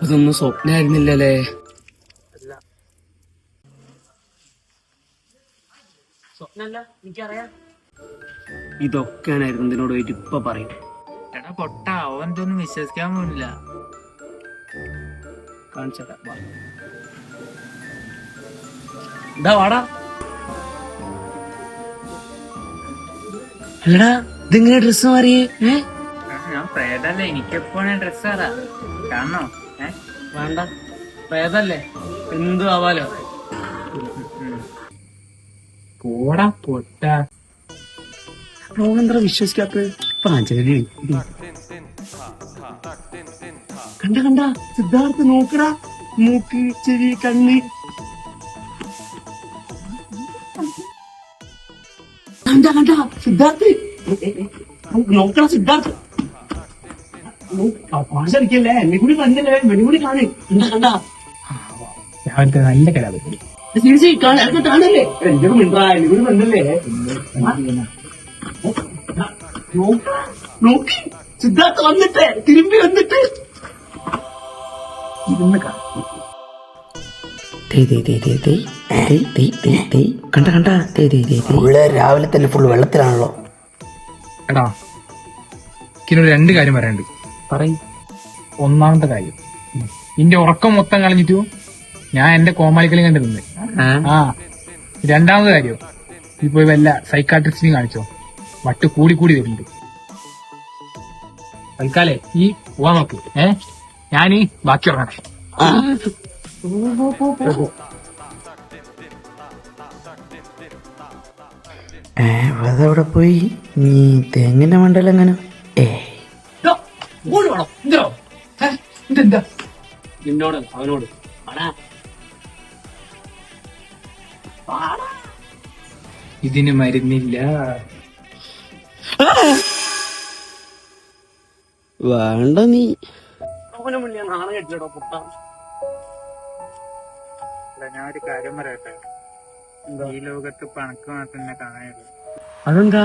ഇതൊന്നും സ്വപ്നായിരുന്നില്ലല്ലേ. സ്വപ്നല്ല, എനിക്കറിയാം. ഇതൊക്കെയായിരുന്നു ഇതിനോട് പോയിട്ട് ഇപ്പൊ പറയും. എടാ പൊട്ട, അവന്തൊന്നും വിശ്വസിക്കാൻ പോണില്ല. കാണിച്ചേട്ടാ, ഇതാ വാടാ. അല്ലടാ, ഇതെങ്ങനെ ഡ്രസ് മാറിയേ? ഞാൻ പ്രേതല്ലേ, എനിക്കെപ്പോഴാ ഡ്രസ് ആടാ കാണണോ? വേണ്ട, പ്രേതല്ലേ, എന്തു ആവാലോ. പോടാ പൊട്ട. അവനെന്താ വിശ്വസിക്കാത്ത? കണ്ട സിദ്ധാർത്ഥ് നോക്കടാ, മൂക്ക്, ചെവി, കണ്ണ്. കണ്ട സിദ്ധാർത്ഥ് നോക്കടാ, സിദ്ധാർത്ഥ് പാശടിക്കല്ലേ, എന്നെ കൂടി കണ്ടല്ലേ, എന്നെ കൂടി കാണേ. കണ്ട രാവിലത്തെ നല്ല കലാപരി കാണല്ലേ, എന്റെ മിണ്ടാ, എന്നെ കൂടി കണ്ടല്ലേ. നോക്കി സിദ്ധാർത്ഥ് വന്നിട്ട് തിരുമ്പി വന്നിട്ട് ഇരുന്ന് കണ്ട രാവിലെ തന്നെ ഫുള്ള് വെള്ളത്തിലാണല്ലോ. എടാ, എനിക്കിനൊരു 2 കാര്യം പറയാനുണ്ട്. പറയും. ഒന്നാമത്തെ കാര്യം, നിന്റെ ഉറക്കം മൊത്തം കളഞ്ഞിട്ടു ഞാൻ എന്റെ കോമാളിക്കളി കണ്ടു നിന്ന്. രണ്ടാമത്തെ കാര്യം, ഇപ്പൊ വല്ല സൈക്കാട്രിസ്റ്റിനെയും കാണിച്ചോ, വട്ട് കൂടി വരുന്നുണ്ട്. തൽക്കാലേ ഈ പോവാൻ നോക്ക്. ഞാനീ ബാക്കി ഉറങ്ങട്ടെ. അതെവിടെ പോയി? നീ തെങ്ങിന്റെ മണ്ടൽ എങ്ങനെ? നിന്നോട് അവനോട് ഇതിന് മരുന്നില്ല. വേണ്ട, നീ അവനെ മുന്നേ നാളെ കെട്ടിടോ പുട്ട. ഞാനൊരു കാര്യം പറയട്ടെ, ഈ ലോകത്ത് പണക്ക് മാത്രമേ കാണാനുള്ളൂ. അതെന്താ?